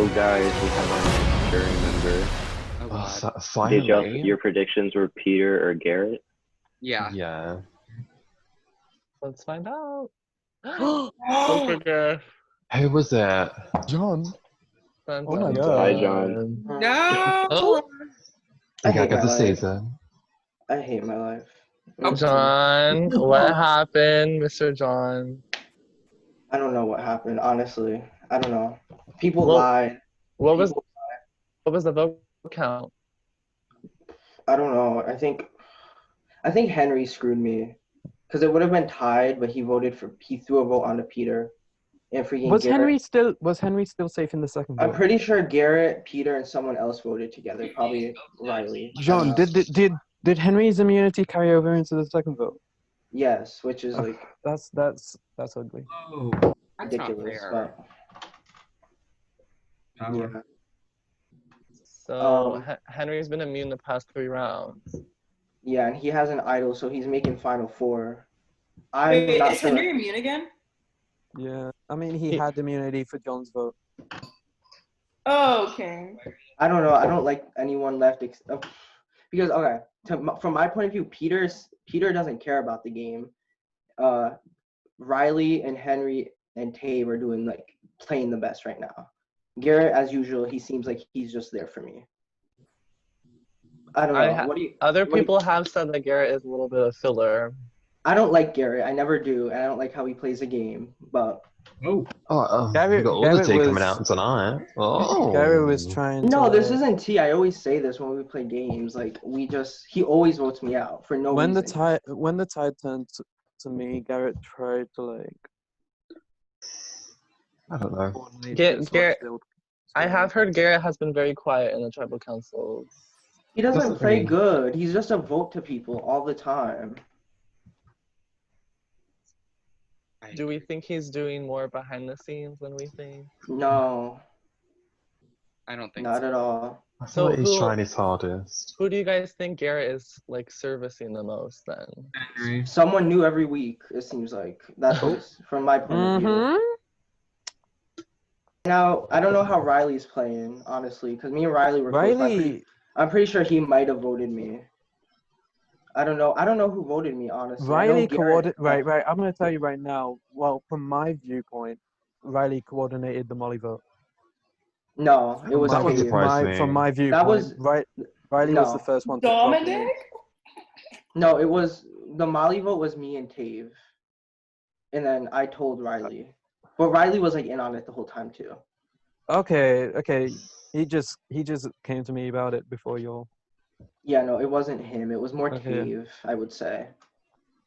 So guys, we have our jury member. Oh god. Finally. Your predictions were Peter or Garrett? Yeah. Yeah. Let's find out. Oh, Who was that? John. Dun, Oh my dun, God. Hi, John. no! Oh, I hate got my the life. season. I hate my life. John, what happened, Mr. John? I don't know what happened, honestly. I don't know. People Well, lied. What was People, the vote count? I don't know. I think Henry screwed me. Because it would have been tied, but he threw a vote onto Peter. And freaking Was Garrett. Henry still safe in the second I'm vote? pretty sure Garrett, Peter, and someone else voted together. Probably Riley. John, did Henry's immunity carry over into the second vote? Yes, which is like That's ugly. Oh, that's not ridiculous. fair. But yeah. So Henry's been immune the past 3 rounds. Yeah, and he has an idol, so he's making Final Four. Wait, not is sure. Henry immune again? Yeah, I mean he had immunity for John's vote. Oh, okay. I don't know. I don't like anyone left because okay. From my point of view, Peter doesn't care about the game. Riley and Henry and Tave are playing the best right now. Garrett, as usual, he seems like he's just there for me. I don't know. Other people have said that Garrett is a little bit of filler. I don't like Garrett. I never do, and I don't like how he plays the game. But Oh, Garrett- we got all Garrett the tea was- coming out tonight. Oh. Gary was trying no, to... this isn't tea. I always say this when we play games. Like he always votes me out for no when reason. when the tide turned to me, Garrett tried to I don't know. coordinate Garrett- this Garrett- still- I have heard Garrett has been very quiet in the tribal councils. He doesn't Doesn't play he? good. He's just a vote to people all the time. Do we think he's doing more behind the scenes than we think? No, I don't think not so. at all. I feel So like he's who- trying his hardest. Who do you guys think Garrett is servicing the most then? Henry. Someone new every week. It seems like that's from my point of view. Mhm. Now I don't know how Riley's playing, honestly, because me and Riley were close. Riley, I'm pretty sure he might have voted me. I don't know who voted me, honestly. I know Riley Garrett- right. I'm gonna tell you right now. Well, from my viewpoint, Riley coordinated the Molly vote. No, it was That would Tave. surprise me. From my viewpoint, was- Riley was no. the first one to coordinate. Dominic? No, it was the Molly vote was me and Tave, and then I told Riley, but Riley was in on it the whole time too. Okay. He just came to me about it before y'all. Yeah, no, it wasn't him. It was more Okay. Tave, I would say.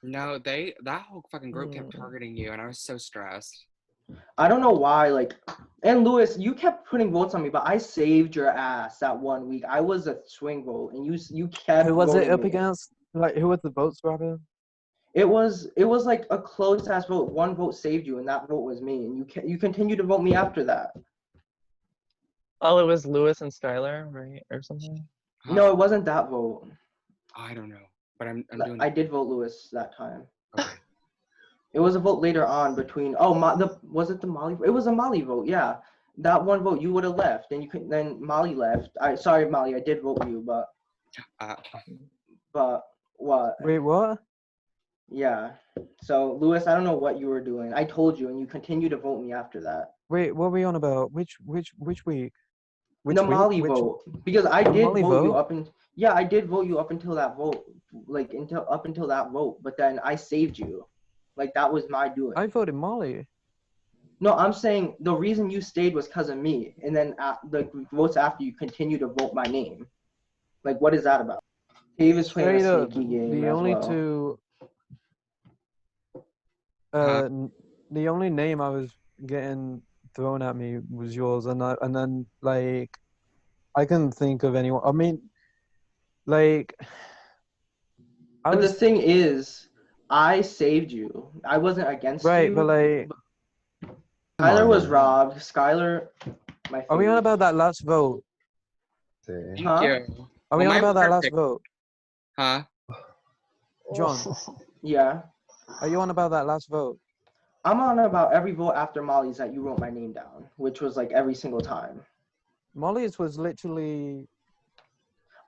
No, that whole fucking group kept Mm. targeting you, and I was so stressed. I don't know why, and Lewis, you kept putting votes on me, but I saved your ass that 1 week. I was a swing vote, and you kept. Who was it voting up me. against? Who was the votes, Robin? It was like a close ass vote. One vote saved you, and that vote was me. And you continue to vote me after that. Oh, it was Lewis and Skylar, right? Or something? No, it wasn't that vote. I don't know, but I'm doing. I did vote Lewis that time. Okay. It was a vote later on between. Was it the Molly? It was a Molly vote. Yeah, that one vote you would have left, and you could. Then Molly left. Sorry, Molly, I did vote you, but what? Wait, what? Yeah. So Lewis, I don't know what you were doing. I told you, and you continued to vote me after that. What were we on about? Which week? Which The week? Molly Which- vote, because I did Molly vote you vote? up and yeah, I did vote you up until that vote, up until that vote. But then I saved you, that was my doing. I voted Molly. No, I'm saying the reason you stayed was because of me, and then the votes after you continue to vote my name. What is that about? Dave is playing Straight a up, sneaky game the as only well. two. The only name I was getting thrown at me was yours, and then I couldn't think of anyone. I mean, But the thing is, I saved you. I wasn't against right, you. but Skylar was man. robbed. Skylar, my are we on favorite. about that last vote? See. Thank Huh? you. Are we Well, on mine about that were last picked. vote? Huh? John, Yeah. are you on about that last vote? I'm on about every vote after Molly's that you wrote my name down, which was every single time. Molly's was literally.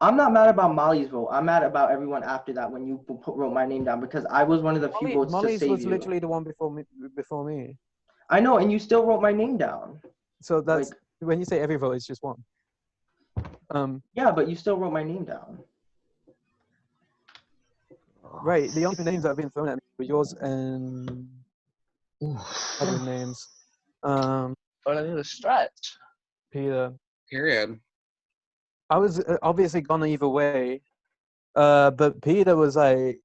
I'm not mad about Molly's vote. I'm mad about everyone after that when you wrote my name down because I was one of the few votes Molly's to save was you. literally the one before me. Before me. I know, and you still wrote my name down. So that's Like, when you say every vote, it's just one. yeah, but you still wrote my name down. Right. The only two names that have been thrown at me were yours and other names. But I need a stretch. Peter. Period. I was obviously gone either way, but Peter was like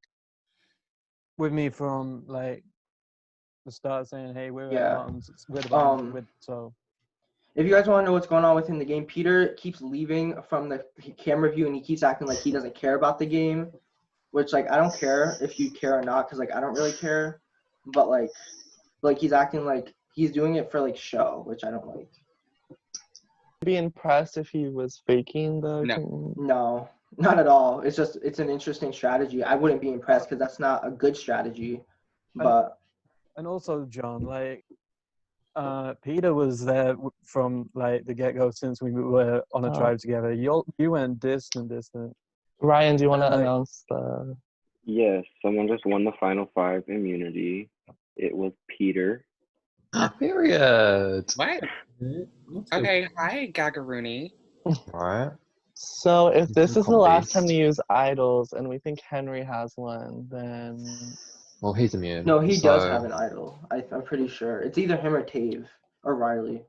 with me from like the start, saying, "Hey, we're Yeah. at the bottoms. We're the bottoms." So if you guys want to know what's going on within the game, Peter keeps leaving from the camera view and he keeps acting like he doesn't care about the game, which like I don't care if you care or not because like I don't really care, but like he's acting like he's doing it for like show, which I don't like. Be impressed if he was faking the. No, not at all. It's just it's an interesting strategy. I wouldn't be impressed because that's not a good strategy, but. And also, John, like, Peter was there from like the get-go since we were on a tribe together. You went distant. Ryan, do you want to announce the? Yes, someone just won the final 5 immunity. It was Peter. Period. What? Okay, hi, Gagarooney. Right. So if this is the last time Beast. to use idols and we think Henry has one, then. Well, he's immune. No, he so... does have an idol. I'm pretty sure. It's either him or Tave or Riley.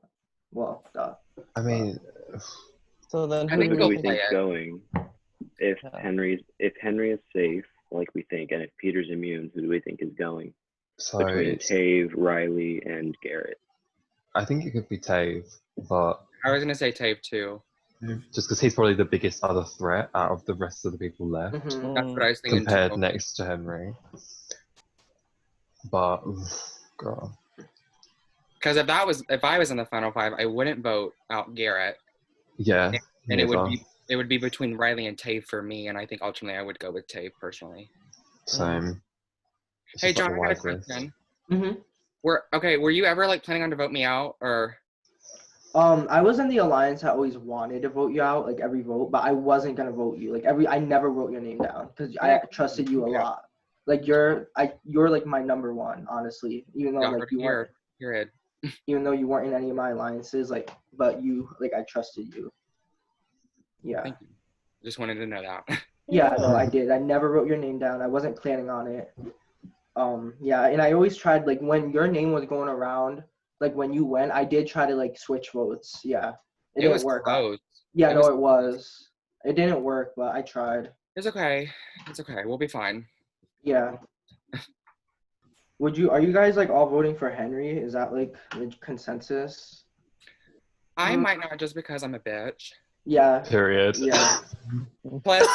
Well, duh. I mean, so then I Who think do we'll we play think's it. going? If Henry is safe, like we think, and if Peter's immune, who do we think is going? so Between Tave, Riley, and Garrett. I think it could be Tave, but I was gonna say Tave too. just because he's probably the biggest other threat out of the rest of the people left, Mm-hmm. That's what I was thinking compared too. next to Henry. But, girl. Because if I was in the final 5, I wouldn't vote out Garrett, Yeah. and it neither. would be between Riley and Tave for me, and I think ultimately I would go with Tave personally. Same. It's Hey just, like, John, the I got a wisest. question. Mm-hmm. Were you ever like planning on to vote me out or? I was in the alliance. I always wanted to vote you out, like every vote, but I wasn't gonna vote you. Like I never wrote your name down because I trusted you a lot. Like you're like my number one, honestly. Even though like you weren't, even though you weren't in any of my alliances, like, but you like I trusted you. Yeah. Thank you. Just wanted to know that. Yeah, no, I did. I never wrote your name down. I wasn't planning on it. Yeah, and I always tried like when your name was going around, like when you went, I did try to like switch votes. Yeah, it didn't work. Close. Yeah, no, it was. It didn't work, but I tried. It's okay. It's okay. We'll be fine. Yeah. Are you guys like all voting for Henry? Is that like the consensus? I might not just because I'm a bitch. Yeah. Period. Yeah. Plus,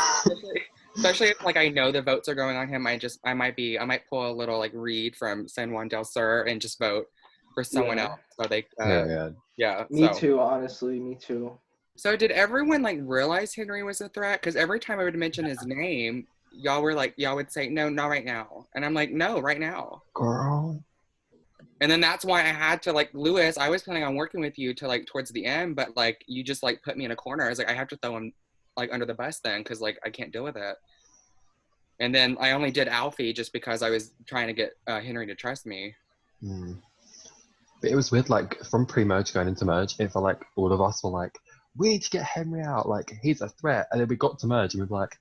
especially if like I know the votes are going on him, I might pull a little like Reed from San Juan del Sur and just vote for someone else. So they Me too, honestly, me too. So did everyone like realize Henry was a threat? Because every time I would mention his name, y'all would say, no, not right now. And I'm like, no, right now. Girl. And then that's why I had to like, Lewis, I was planning on working with you to like towards the end, but like you just like put me in a corner. I was like, I have to throw him like under the bus then because like I can't deal with it. And then I only did Alfie just because I was trying to get Henry to trust me. But it was weird, like from pre-merge going into merge, it felt like all of us were like, we need to get Henry out, like he's a threat. And then we got to merge and we were like,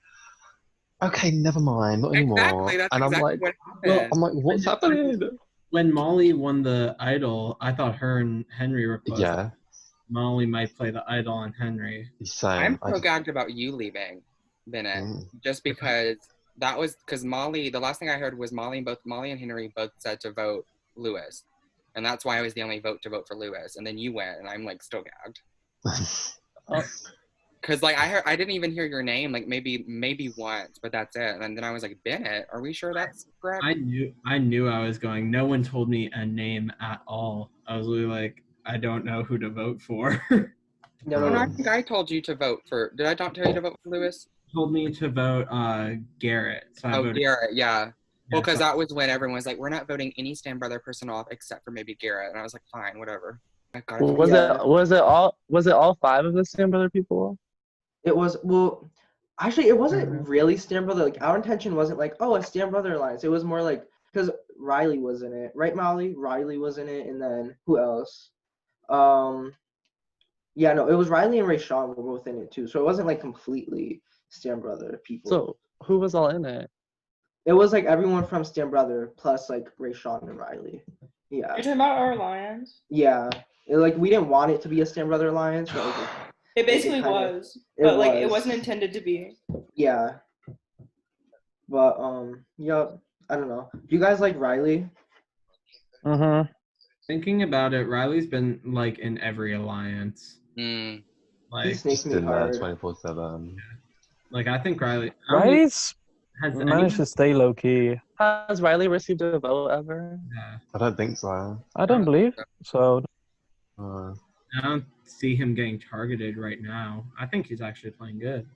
okay, never mind, not anymore. Exactly, that's and exactly I'm like, what happened. I'm like, what's happening? When Molly won the idol, I thought her and Henry were close. Yeah. Molly might play the idol on Henry. Same. I'm so gagged about you leaving, Bennett, just because that was because Molly. The last thing I heard was Molly and Henry both said to vote Lewis, and that's why I was the only vote to vote for Lewis. And then you went, and I'm like still gagged. Because like I didn't even hear your name like maybe once, but that's it. And then I was like, Bennett, are we sure that's correct? I knew I was going. No one told me a name at all. I was really like, I don't know who to vote for. No. I think I told you to vote for. Did I not tell you to vote for Lewis? Told me to vote Garrett. So I voted Garrett, yeah. Well, because so that was when everyone was like, we're not voting any Stand Brother person off except for maybe Garrett. And I was like, fine, whatever. Was it all 5 of the Stan Brother people? It was, well, actually, it wasn't really Stan Brother. Like, our intention wasn't like, oh, a Stan Brother alliance. It was more like, because Riley was in it, right, Molly? Riley was in it, and then who else? Yeah, no, it was Riley and Rayshawn were both in it too. So it wasn't like completely Stan Brother people. So who was all in it? It was like everyone from Stan Brother plus like Rayshawn and Riley. Yeah. You're talking about our alliance? Yeah. Like we didn't want it to be a Stan Brother alliance, but like, it basically was. But like it wasn't intended to be. Yeah. But yep. I don't know. Do you guys like Riley? Mm-hmm. Thinking about it, Riley's been like in every alliance. Like he sneaks me hard. 24/7. Like I think Riley's managed to stay low key. Has Riley received a vote ever? Yeah. I don't think so. I don't believe so. I don't see him getting targeted right now. I think he's actually playing good.